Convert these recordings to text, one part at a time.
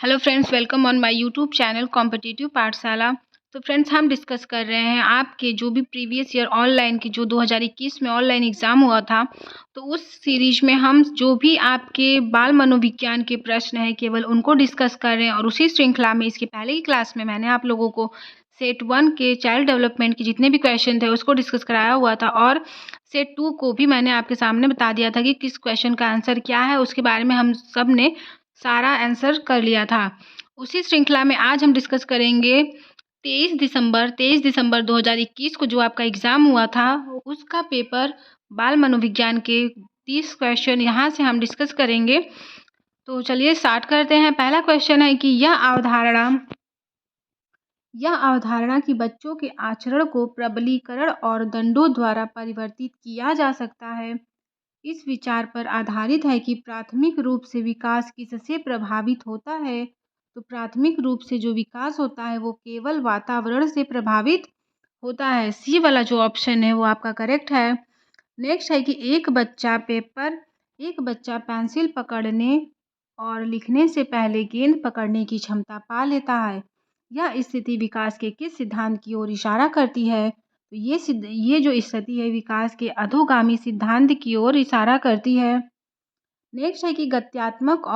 Hello friends, welcome on my YouTube channel competitive पाठशाला। तो friends, हम डिस्कस कर रहे हैं आपके जो भी प्रीवियस ईयर ऑनलाइन की जो 2021 में ऑनलाइन एग्ज़ाम हुआ था, तो उस सीरीज में हम जो भी आपके बाल मनोविज्ञान के प्रश्न हैं केवल उनको डिस्कस कर रहे हैं। और उसी श्रृंखला में इसके पहले की क्लास में मैंने आप लोगों को सेट 1 के चाइल्ड डेवलपमेंट के जितने भी क्वेश्चन थे उसको डिस्कस कराया हुआ था, और सेट 2 को भी मैंने आपके सामने बता दिया था कि किस क्वेश्चन का आंसर क्या है। उसके बारे में हम सब ने सारा आंसर कर लिया था। उसी श्रृंखला में आज हम डिस्कस करेंगे 23 दिसंबर 2021 को जो आपका एग्ज़ाम हुआ था, उसका पेपर बाल मनोविज्ञान के 30 क्वेश्चन यहाँ से हम डिस्कस करेंगे। तो चलिए स्टार्ट करते हैं। पहला क्वेश्चन है कि यह अवधारणा कि बच्चों के आचरण को प्रबलीकरण और दंडों द्वारा परिवर्तित किया जा सकता है, इस विचार पर आधारित है कि प्राथमिक रूप से विकास किससे प्रभावित होता है। तो प्राथमिक रूप से जो विकास होता है वो केवल वातावरण से प्रभावित होता है। सी वाला जो ऑप्शन है वो आपका करेक्ट है। नेक्स्ट है कि एक बच्चा पेंसिल पकड़ने और लिखने से पहले गेंद पकड़ने की क्षमता पा लेता है। यह स्थिति विकास के किस सिद्धांत की ओर इशारा करती है? तो ये जो स्थिति है विकास के अधोगामी सिद्धांत की ओर इशारा करती है। नेक्स्ट है कि गत्यात्मक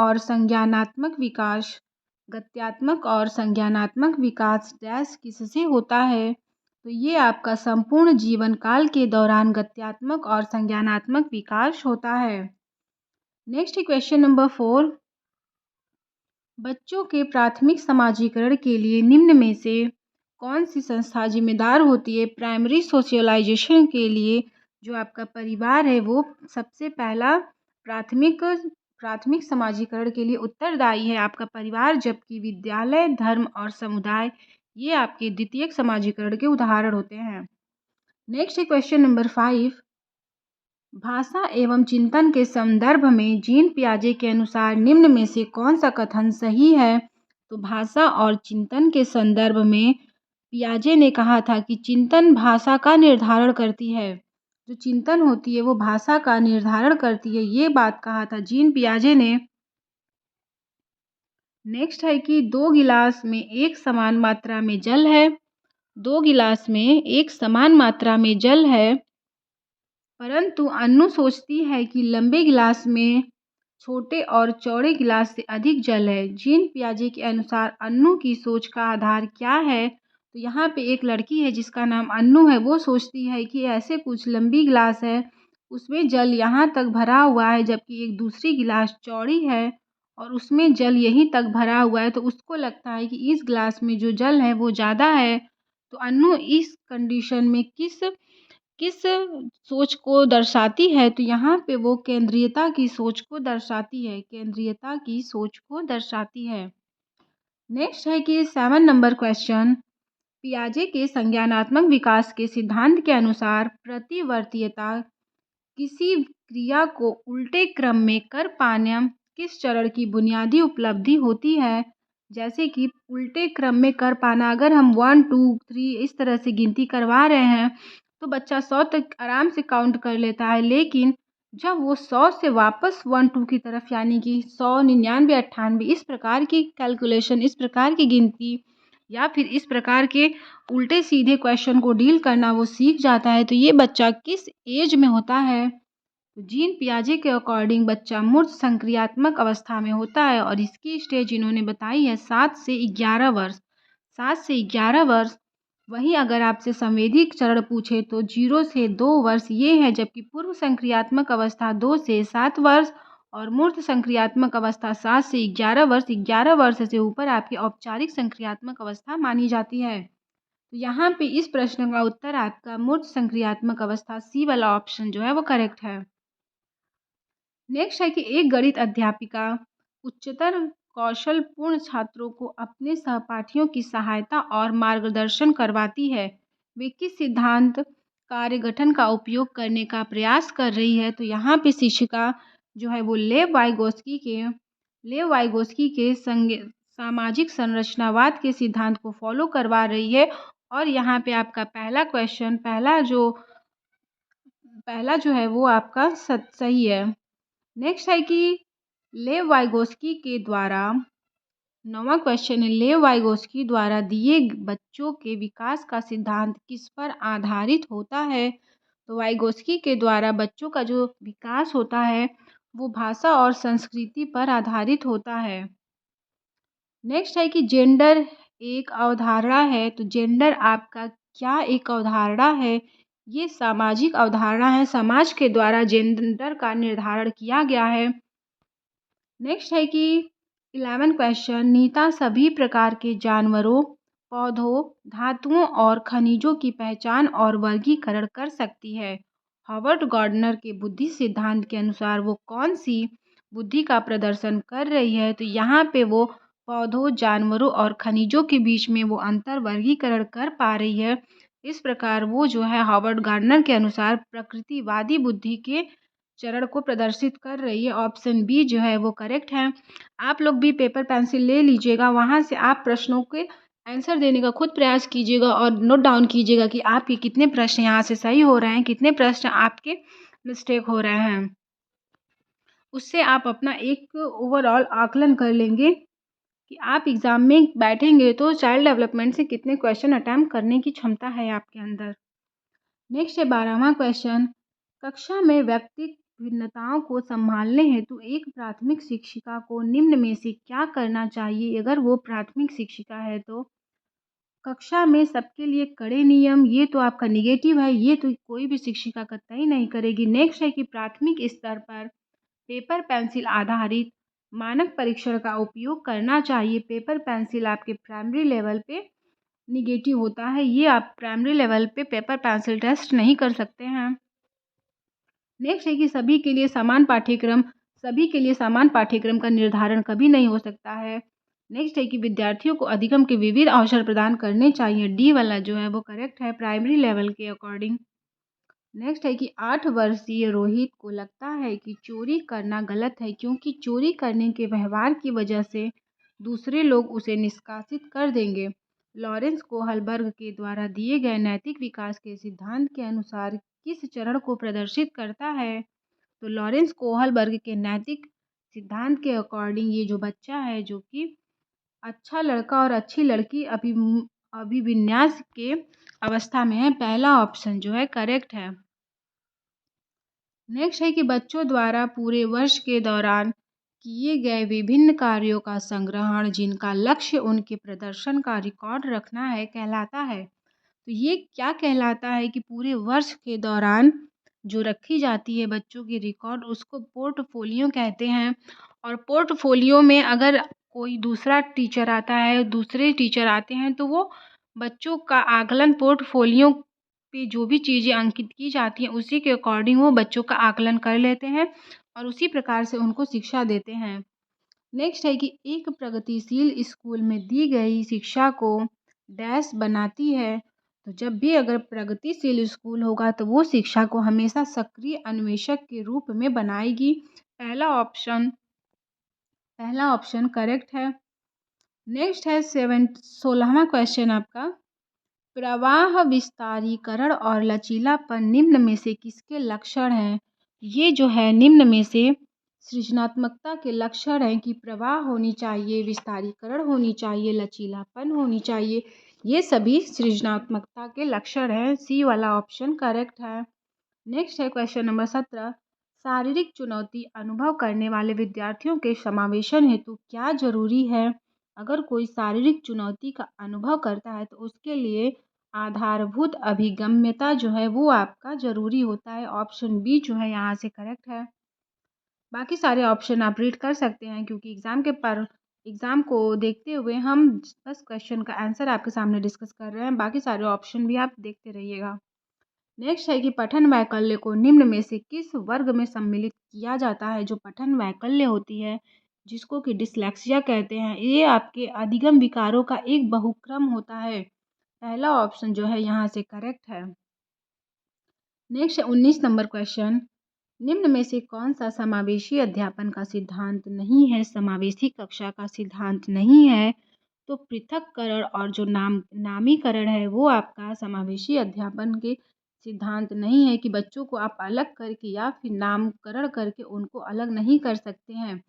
विकास डैश किससे होता है? तो ये आपका संपूर्ण जीवन काल के दौरान गत्यात्मक और संज्ञानात्मक विकास होता है। नेक्स्ट है क्वेश्चन नंबर 4। बच्चों के प्राथमिक समाजीकरण के लिए निम्न में से कौन सी संस्था जिम्मेदार होती है? प्राइमरी सोशलाइजेशन के लिए जो आपका परिवार है वो सबसे पहला प्राथमिक समाजीकरण के लिए उत्तरदायी है आपका परिवार, जबकि विद्यालय, धर्म और समुदाय ये आपके द्वितीयक समाजीकरण के उदाहरण होते हैं। नेक्स्ट है क्वेश्चन नंबर 5। भाषा एवं चिंतन के संदर्भ में जीन पियाजे के अनुसार निम्न में से कौन सा कथन सही है? तो भाषा और चिंतन के संदर्भ में पियाजे ने कहा था कि चिंतन भाषा का निर्धारण करती है। जो चिंतन होती है वो भाषा का निर्धारण करती है, ये बात कहा था जीन पियाजे ने। नेक्स्ट है कि दो गिलास में एक समान मात्रा में जल है। दो गिलास में एक समान मात्रा में जल है, परंतु अन्नू सोचती है कि लंबे गिलास में छोटे और चौड़े गिलास से अधिक जल है। जीन पियाजे के अनुसार अन्नू की सोच का आधार क्या है? तो यहाँ पे एक लड़की है जिसका नाम अन्नू है, वो सोचती है कि ऐसे कुछ लंबी गिलास है, उसमें जल यहाँ तक भरा हुआ है, जबकि एक दूसरी गिलास चौड़ी है और उसमें जल यहीं तक भरा हुआ है। तो उसको लगता है कि इस गिलास में जो जल है वो ज़्यादा है। तो अन्नू इस कंडीशन में किस किस सोच को दर्शाती है? तो यहाँ पे वो केंद्रीयता की सोच को दर्शाती है, केंद्रीयता की सोच को दर्शाती है। नेक्स्ट है कि 7 नंबर क्वेश्चन। पियाजे के संज्ञानात्मक विकास के सिद्धांत के अनुसार प्रतिवर्तीयता किसी क्रिया को उल्टे क्रम में कर पाना किस चरण की बुनियादी उपलब्धि होती है? जैसे कि उल्टे क्रम में कर पाना, अगर हम 1 2 3 इस तरह से गिनती करवा रहे हैं तो बच्चा 100 तक आराम से काउंट कर लेता है, लेकिन जब वो 100 से वापस 1 2 की तरफ यानी कि 100 99 98 इस प्रकार की कैलकुलेशन, इस प्रकार की गिनती या फिर इस प्रकार के उल्टे सीधे क्वेश्चन को डील करना वो सीख जाता है। तो ये बच्चा किस एज में होता है? तो जीन पियाजे के अकॉर्डिंग बच्चा मूर्त संक्रियात्मक अवस्था में होता है और इसकी स्टेज इन्होंने बताई है 7 से 11 वर्ष। 7 से 11 वर्ष। वहीं अगर आपसे संवेदी चरण पूछे तो 0 से 2 वर्ष ये है, जबकि पूर्व संक्रियात्मक अवस्था 2 से 7 वर्ष और मूर्त संक्रियात्मक अवस्था 7 से 11 वर्ष। 11 वर्ष से ऊपर आपकी औपचारिक संक्रियात्मक अवस्था मानी जाती है। तो यहाँ पे इस प्रश्न का उत्तर आपका मूर्त संक्रियात्मक अवस्था, सी वाला ऑप्शन जो है वो करेक्ट है। नेक्स्ट है कि एक गणित अध्यापिका उच्चतर कौशलपूर्ण छात्रों को अपने सहपाठियों की सहायता और मार्गदर्शन करवाती है। वे किस सिद्धांत कार्य गठन का उपयोग करने का प्रयास कर रही है? तो यहाँ पे शिक्षिका जो है वो लेव वाइगोस्की के सामाजिक संरचनावाद के सिद्धांत को फॉलो करवा रही है। और यहाँ पे आपका पहला जो है वो आपका सही है। नेक्स्ट है कि लेव वाइगोस्की के द्वारा 9वां क्वेश्चन है, लेव वाइगोस्की द्वारा दिए बच्चों के विकास का सिद्धांत किस पर आधारित होता है? तो वाइगोस्की के द्वारा बच्चों का जो विकास होता है वो भाषा और संस्कृति पर आधारित होता है। नेक्स्ट है कि जेंडर एक अवधारणा है, तो जेंडर आपका क्या एक अवधारणा है? ये सामाजिक अवधारणा है, समाज के द्वारा जेंडर का निर्धारण किया गया है। नेक्स्ट है कि 11 क्वेश्चन, नीता सभी प्रकार के जानवरों, पौधों, धातुओं और खनिजों की पहचान और वर्गीकरण कर सकती है। हॉवर्ड गार्डनर के बुद्धि सिद्धांत के अनुसार वो कौन सी बुद्धि का प्रदर्शन कर रही है? तो यहाँ पे वो पौधों, जानवरों और खनिजों के बीच में वो अंतर वर्गीकरण कर पा रही है। इस प्रकार वो जो है हॉवर्ड गार्डनर के अनुसार प्रकृतिवादी बुद्धि के चरण को प्रदर्शित कर रही है। ऑप्शन बी जो है वो करेक्ट है। आप लोग भी पेपर पेंसिल ले लीजिएगा, वहाँ से आप प्रश्नों के आंसर देने का खुद प्रयास कीजिएगा और नोट डाउन कीजिएगा कि आपके कितने प्रश्न यहाँ से सही हो रहे हैं, कितने प्रश्न आपके मिस्टेक हो रहे हैं। उससे आप अपना एक ओवरऑल आकलन कर लेंगे कि आप एग्ज़ाम में बैठेंगे तो चाइल्ड डेवलपमेंट से कितने क्वेश्चन अटेम्प्ट करने की क्षमता है आपके अंदर। नेक्स्ट है 12वां क्वेश्चन, कक्षा में व्यक्तिगत भिन्नताओं को संभालने हेतु एक प्राथमिक शिक्षिका को निम्न में से क्या करना चाहिए? अगर वो प्राथमिक शिक्षिका है तो कक्षा में सबके लिए कड़े नियम, ये तो आपका निगेटिव है, ये तो कोई भी शिक्षिका कतई नहीं करेगी। नेक्स्ट है कि प्राथमिक स्तर पर पेपर पेंसिल आधारित मानक परीक्षण का उपयोग करना चाहिए। पेपर पेंसिल आपके प्राइमरी लेवल पे निगेटिव होता है, ये आप प्राइमरी लेवल पे पेपर पेंसिल टेस्ट नहीं कर सकते हैं। नेक्स्ट है कि सभी के लिए समान पाठ्यक्रम का निर्धारण कभी नहीं हो सकता है। नेक्स्ट है कि विद्यार्थियों को अधिगम के विविध अवसर प्रदान करने चाहिए। डी वाला जो है वो करेक्ट है प्राइमरी लेवल के अकॉर्डिंग। नेक्स्ट है कि 8 वर्षीय रोहित को लगता है कि चोरी करना गलत है क्योंकि चोरी करने के व्यवहार की वजह से दूसरे लोग उसे निष्कासित कर देंगे। लॉरेंस कोहलबर्ग के द्वारा दिए गए नैतिक विकास के सिद्धांत के अनुसार किस चरण को प्रदर्शित करता है? तो लॉरेंस कोहलबर्ग के नैतिक सिद्धांत के अकॉर्डिंग ये जो बच्चा है जो कि अच्छा लड़का और अच्छी लड़की अभिविन्यास के अवस्था में है, पहला ऑप्शन जो है करेक्ट है। नेक्स्ट है कि बच्चों द्वारा पूरे वर्ष के दौरान किए गए विभिन्न कार्यों का संग्रहण जिनका लक्ष्य उनके प्रदर्शन का रिकॉर्ड रखना है कहलाता है। तो ये क्या कहलाता है कि पूरे वर्ष के दौरान जो रखी जाती है बच्चों की रिकॉर्ड उसको पोर्टफोलियो कहते हैं। और पोर्टफोलियो में अगर कोई दूसरा टीचर आता है, दूसरे टीचर आते हैं तो वो बच्चों का आकलन पोर्टफोलियो पे जो भी चीज़ें अंकित की जाती हैं उसी के अकॉर्डिंग वो बच्चों का आकलन कर लेते हैं और उसी प्रकार से उनको शिक्षा देते हैं। नेक्स्ट है कि एक प्रगतिशील स्कूल में दी गई शिक्षा को डैश बनाती है। तो जब भी अगर प्रगतिशील स्कूल होगा तो वो शिक्षा को हमेशा सक्रिय अन्वेषक के रूप में बनाएगी। पहला ऑप्शन करेक्ट है। नेक्स्ट है 16वां क्वेश्चन आपका, प्रवाह विस्तारीकरण और लचीलापन निम्न में से किसके लक्षण हैं? ये जो है निम्न में से सृजनात्मकता के लक्षण हैं कि प्रवाह होनी चाहिए, विस्तारीकरण होनी चाहिए, लचीलापन होनी चाहिए। ये सभी सृजनात्मकता के लक्षण हैं। सी वाला ऑप्शन करेक्ट है। नेक्स्ट है क्वेश्चन नंबर 17, शारीरिक चुनौती अनुभव करने वाले विद्यार्थियों के समावेशन हेतु क्या जरूरी है? अगर कोई शारीरिक चुनौती का अनुभव करता है तो उसके लिए आधारभूत अभिगम्यता जो है वो आपका ज़रूरी होता है। ऑप्शन बी जो है यहाँ से करेक्ट है। बाकी सारे ऑप्शन आप रीड कर सकते हैं क्योंकि एग्ज़ाम को देखते हुए हम बस क्वेश्चन का आंसर आपके सामने डिस्कस कर रहे हैं। बाकी सारे ऑप्शन भी आप देखते रहिएगा। नेक्स्ट है कि पठन वैकल्य को निम्न में से किस वर्ग में सम्मिलित किया जाता है? जो पठन वैकल्य होती है जिसको कि डिसलेक्सिया कहते हैं, ये आपके अधिगम विकारों का एक बहुक्रम होता है। पहला ऑप्शन जो है यहाँ से करेक्ट है। नेक्स्ट 19 नंबर क्वेश्चन, निम्न में से कौन सा समावेशी अध्यापन का सिद्धांत नहीं है? समावेशी कक्षा का सिद्धांत नहीं है तो पृथक्करण और जो नामीकरण है वो आपका समावेशी अध्यापन के सिद्धांत नहीं है कि बच्चों को आप अलग करके या फिर नामकरण करके उनको अलग नहीं कर सकते हैं।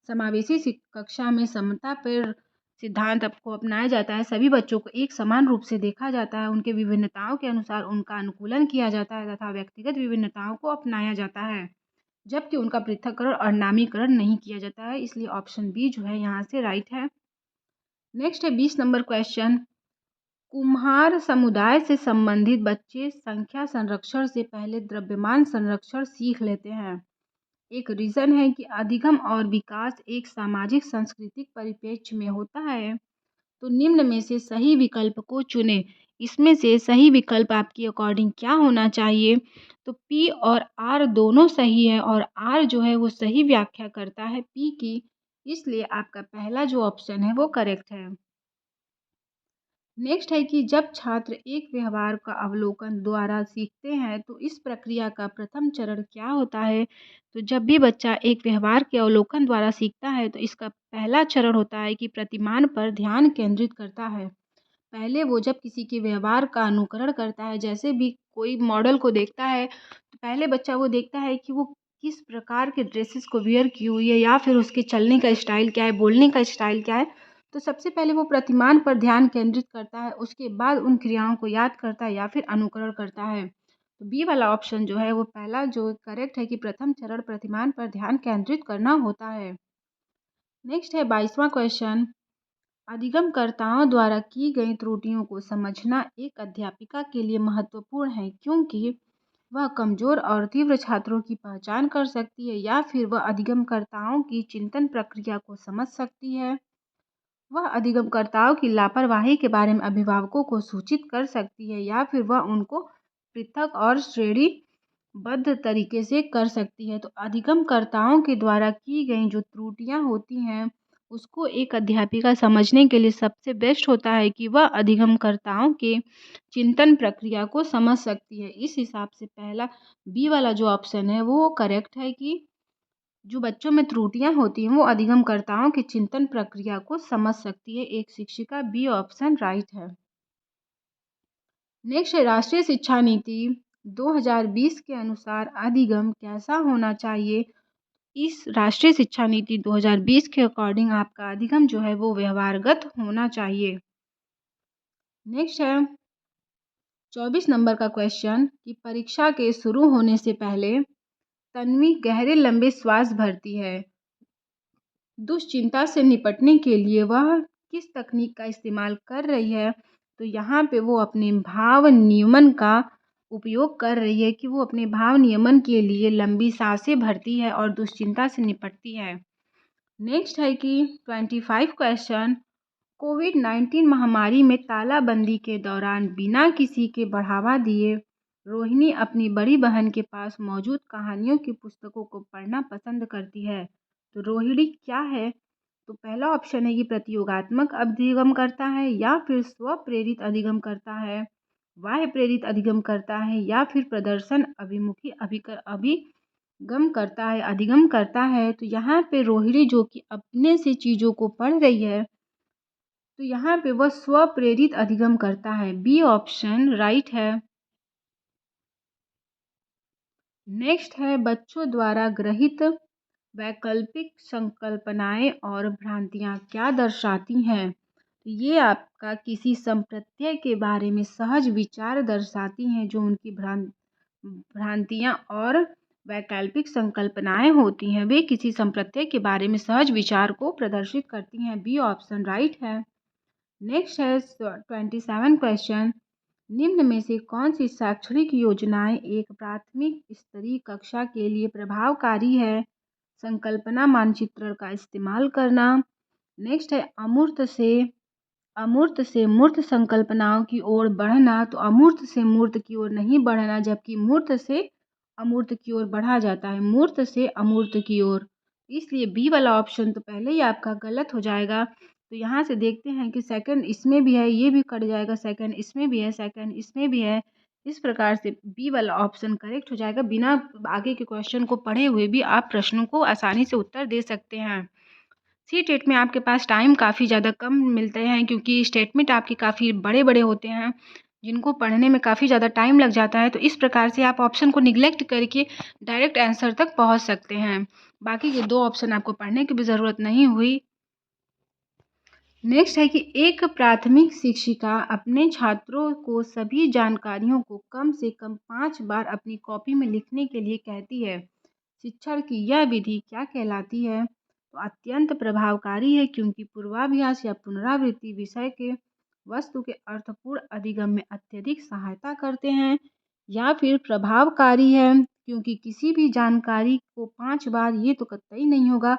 समावेशी कक्षा में समता पर सिद्धांत को अपनाया जाता है। सभी बच्चों को एक समान रूप से देखा जाता है, उनके विभिन्नताओं के अनुसार उनका अनुकूलन किया जाता है तथा व्यक्तिगत विभिन्नताओं को अपनाया जाता है, जबकि उनका पृथक्करण और नामीकरण नहीं किया जाता है। इसलिए ऑप्शन बी जो है यहाँ से राइट है। नेक्स्ट है 20 नंबर क्वेश्चन। कुम्हार समुदाय से संबंधित बच्चे संख्या संरक्षण से पहले द्रव्यमान संरक्षण सीख लेते हैं। एक रीजन है कि अधिगम और विकास एक सामाजिक सांस्कृतिक परिप्रेक्ष्य में होता है। तो निम्न में से सही विकल्प को चुनें। इसमें से सही विकल्प आपके अकॉर्डिंग क्या होना चाहिए? तो पी और आर दोनों सही है और आर जो है वो सही व्याख्या करता है पी की, इसलिए आपका पहला जो ऑप्शन है वो करेक्ट है। नेक्स्ट है कि जब छात्र एक व्यवहार का अवलोकन द्वारा सीखते हैं तो इस प्रक्रिया का प्रथम चरण क्या होता है? तो जब भी बच्चा एक व्यवहार के अवलोकन द्वारा सीखता है तो इसका पहला चरण होता है कि प्रतिमान पर ध्यान केंद्रित करता है। पहले वो जब किसी के व्यवहार का अनुकरण करता है, जैसे भी कोई मॉडल को देखता है तो पहले बच्चा वो देखता है कि वो किस प्रकार के ड्रेसेस को वियर की हुई है या फिर उसके चलने का स्टाइल क्या है, बोलने का स्टाइल क्या है। तो सबसे पहले वो प्रतिमान पर ध्यान केंद्रित करता है, उसके बाद उन क्रियाओं को याद करता है या फिर अनुकरण करता है। तो बी वाला ऑप्शन जो है वो पहला जो करेक्ट है कि प्रथम चरण प्रतिमान पर ध्यान केंद्रित करना होता है। नेक्स्ट है 22वां क्वेश्चन। अधिगमकर्ताओं द्वारा की गई त्रुटियों को समझना एक अध्यापिका के लिए महत्वपूर्ण है, क्योंकि वह कमजोर और तीव्र छात्रों की पहचान कर सकती है या फिर वह अधिगमकर्ताओं की चिंतन प्रक्रिया को समझ सकती है। वह अधिगमकर्ताओं की लापरवाही के बारे में अभिभावकों को सूचित कर सकती है या फिर वह उनको पृथक और श्रेणीबद्ध तरीके से कर सकती है। तो अधिगमकर्ताओं के द्वारा की गई जो त्रुटियां होती हैं उसको एक अध्यापिका समझने के लिए सबसे बेस्ट होता है कि वह अधिगमकर्ताओं के चिंतन प्रक्रिया को समझ सकती है। इस हिसाब से पहला बी वाला जो ऑप्शन है वो करेक्ट है कि जो बच्चों में त्रुटियां होती हैं वो अधिगमकर्ताओं की चिंतन प्रक्रिया को समझ सकती है। एक शिक्षिका, बी ऑप्शन राइट है। नेक्स्ट है राष्ट्रीय शिक्षा नीति 2020 के अनुसार अधिगम कैसा होना चाहिए? इस राष्ट्रीय शिक्षा नीति 2020 के अकॉर्डिंग आपका अधिगम जो है वो व्यवहारगत होना चाहिए। नेक्स्ट है 24 नंबर का क्वेश्चन कि परीक्षा के शुरू होने से पहले तन्वी गहरे लंबे श्वास भरती है। दुश्चिंता से निपटने के लिए वह किस तकनीक का इस्तेमाल कर रही है? तो यहाँ पे वो अपने भाव नियमन का उपयोग कर रही है कि वो अपने भाव नियमन के लिए लंबी सांसें भरती है और दुश्चिंता से निपटती है। नेक्स्ट है कि 25 क्वेश्चन। कोविड-19 महामारी में तालाबंदी के दौरान बिना किसी के बढ़ावा दिए रोहिणी अपनी बड़ी बहन के पास मौजूद कहानियों की पुस्तकों को पढ़ना पसंद करती है। तो रोहिणी क्या है? तो पहला ऑप्शन है कि प्रतियोगात्मक अधिगम करता है या फिर स्व प्रेरित अधिगम करता है, बाह्य प्रेरित अधिगम करता है या फिर प्रदर्शन अभिमुखी अभिगम करता है, अधिगम करता है। तो यहाँ पे रोहिणी जो कि अपने से चीज़ों को पढ़ रही है तो यहाँ पे वह स्व प्रेरित अधिगम करता है। बी ऑप्शन राइट है। नेक्स्ट है बच्चों द्वारा ग्रहित वैकल्पिक संकल्पनाएं और भ्रांतियाँ क्या दर्शाती हैं? ये आपका किसी संप्रत्यय के बारे में सहज विचार दर्शाती हैं। जो उनकी भ्रांतियाँ और वैकल्पिक संकल्पनाएं होती हैं वे किसी संप्रत्यय के बारे में सहज विचार को प्रदर्शित करती हैं। बी ऑप्शन राइट है। नेक्स्ट है 27 क्वेश्चन। निम्न में से कौन सी शैक्षणिक योजनाएं एक प्राथमिक स्तरीय कक्षा के लिए प्रभावकारी है? संकल्पना मानचित्र का इस्तेमाल करना। नेक्स्ट है अमूर्त से मूर्त संकल्पनाओं की ओर बढ़ना। तो अमूर्त से मूर्त की ओर नहीं बढ़ना, जबकि मूर्त से अमूर्त की ओर बढ़ा जाता है, मूर्त से अमूर्त की ओर। इसलिए बी वाला ऑप्शन तो पहले ही आपका गलत हो जाएगा। तो यहाँ से देखते हैं कि सेकंड इसमें भी है, ये भी कट जाएगा, सेकंड इसमें भी है, सेकंड इसमें भी है। इस प्रकार से बी वाला ऑप्शन करेक्ट हो जाएगा। बिना आगे के क्वेश्चन को पढ़े हुए भी आप प्रश्नों को आसानी से उत्तर दे सकते हैं। सी-टेट में आपके पास टाइम काफ़ी ज़्यादा कम मिलते हैं क्योंकि स्टेटमेंट आपके काफ़ी बड़े बड़े होते हैं जिनको पढ़ने में काफ़ी ज़्यादा टाइम लग जाता है। तो इस प्रकार से आप ऑप्शन को निगलेक्ट करके डायरेक्ट आंसर तक पहुंच सकते हैं। बाकी के दो ऑप्शन आपको पढ़ने की भी ज़रूरत नहीं हुई। नेक्स्ट है कि एक प्राथमिक शिक्षिका अपने छात्रों को सभी जानकारियों को कम से कम 5 बार अपनी कॉपी में लिखने के लिए कहती है। शिक्षण की यह विधि क्या कहलाती है? तो अत्यंत प्रभावकारी है क्योंकि पूर्वाभ्यास या पुनरावृत्ति विषय के वस्तु के अर्थपूर्ण अधिगम में अत्यधिक सहायता करते हैं, या फिर प्रभावकारी है क्योंकि किसी भी जानकारी को 5 बार ये तो कतई नहीं होगा।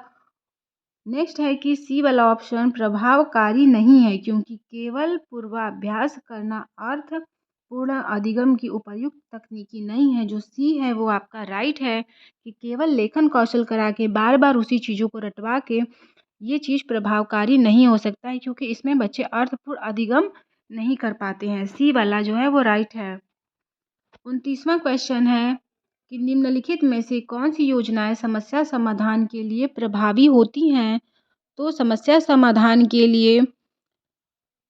नेक्स्ट है कि सी वाला ऑप्शन प्रभावकारी नहीं है क्योंकि केवल पूर्वाभ्यास करना अर्थपूर्ण अधिगम की उपयुक्त तकनीकी नहीं है। जो सी है वो आपका राइट है कि केवल लेखन कौशल करा के बार बार उसी चीज़ों को रटवा के ये चीज़ प्रभावकारी नहीं हो सकता है, क्योंकि इसमें बच्चे अर्थपूर्ण अधिगम नहीं कर पाते हैं। सी वाला जो है वो राइट है। 29वां क्वेश्चन है कि निम्नलिखित में से कौन सी योजनाएं समस्या समाधान के लिए प्रभावी होती हैं? तो समस्या समाधान के लिए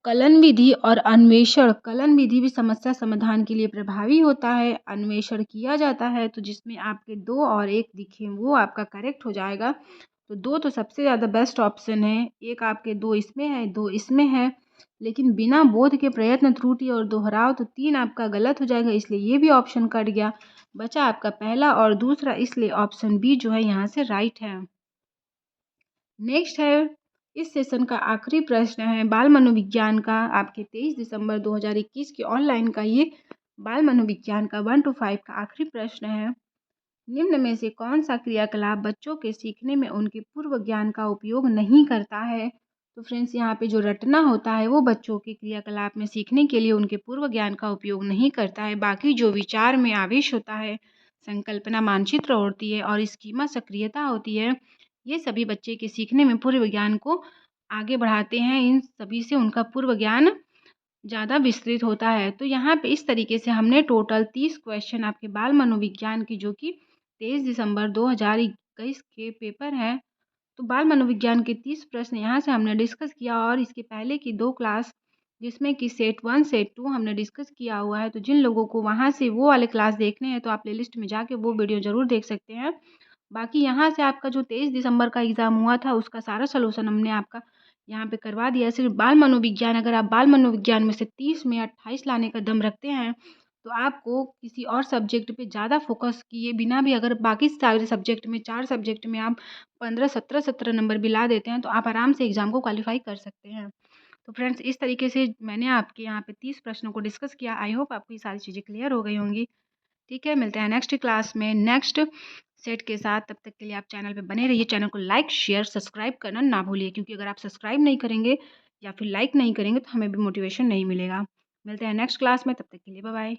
कलन विधि और अन्वेषण, कलन विधि भी समस्या समाधान के लिए प्रभावी होता है। अन्वेषण किया जाता है तो जिसमें आपके 2 और 1 दिखे वो आपका करेक्ट हो जाएगा। तो 2 तो सबसे ज़्यादा बेस्ट ऑप्शन है, 1 आपके 2 इसमें है, 2 इसमें है। लेकिन बिना बोध के प्रयत्न, त्रुटि और दोहराव तो 3 आपका गलत हो जाएगा, इसलिए ये भी ऑप्शन कट गया। बचा आपका पहला और दूसरा, इसलिए ऑप्शन बी जो है यहाँ से राइट है। नेक्स्ट है, इस सेशन का आखिरी प्रश्न है बाल मनोविज्ञान का, आपके 23 दिसंबर 2021 के ऑनलाइन का ये बाल मनोविज्ञान का 1 to 5 का आखिरी प्रश्न है। निम्न में से कौन सा क्रियाकलाप बच्चों के सीखने में उनके पूर्व ज्ञान का उपयोग नहीं करता है? तो फ्रेंड्स, यहाँ पे जो रटना होता है वो बच्चों के क्रियाकलाप में सीखने के लिए उनके पूर्व ज्ञान का उपयोग नहीं करता है। बाकी जो विचार में आवेश होता है, संकल्पना मानचित्र होती है और स्कीमा सक्रियता होती है, ये सभी बच्चे के सीखने में पूर्व ज्ञान को आगे बढ़ाते हैं। इन सभी से उनका पूर्व ज्ञान ज़्यादा विस्तृत होता है। तो यहाँ पे इस तरीके से हमने टोटल 30 क्वेश्चन आपके बाल मनोविज्ञान की, जो कि 23 दिसंबर 2021 के पेपर हैं, तो बाल मनोविज्ञान के 30 प्रश्न यहाँ से हमने डिस्कस किया। और इसके पहले की 2 क्लास, जिसमें कि सेट 1 सेट 2 हमने डिस्कस किया हुआ है। तो जिन लोगों को वहाँ से वो वाले क्लास देखने हैं तो आप प्लेलिस्ट में जाके वो वीडियो ज़रूर देख सकते हैं। बाकी यहाँ से आपका जो 23 दिसंबर का एग्ज़ाम हुआ था उसका सारा सॉल्यूशन हमने आपका यहाँ पे करवा दिया है। सिर्फ बाल मनोविज्ञान, अगर आप बाल मनोविज्ञान में से 30 में 28 लाने का दम रखते हैं तो आपको किसी और सब्जेक्ट पे ज़्यादा फोकस किए बिना भी, अगर बाकी सारे सब्जेक्ट में 4 सब्जेक्ट में आप 15 17 नंबर भी ला देते हैं तो आप आराम से एग्ज़ाम को क्वालिफाई कर सकते हैं। तो फ्रेंड्स, इस तरीके से मैंने आपके यहाँ पे 30 प्रश्नों को डिस्कस किया। आई होप आपको ये सारी चीज़ें क्लियर हो गई होंगी। ठीक है, मिलते हैं नेक्स्ट क्लास में नेक्स्ट सेट के साथ। तब तक के लिए आप चैनल पे बने रहिए। चैनल को लाइक शेयर सब्सक्राइब करना ना भूलिए, क्योंकि अगर आप सब्सक्राइब नहीं करेंगे या फिर लाइक नहीं करेंगे तो हमें भी मोटिवेशन नहीं मिलेगा। मिलते हैं नेक्स्ट क्लास में, तब तक के लिए बाय बाय।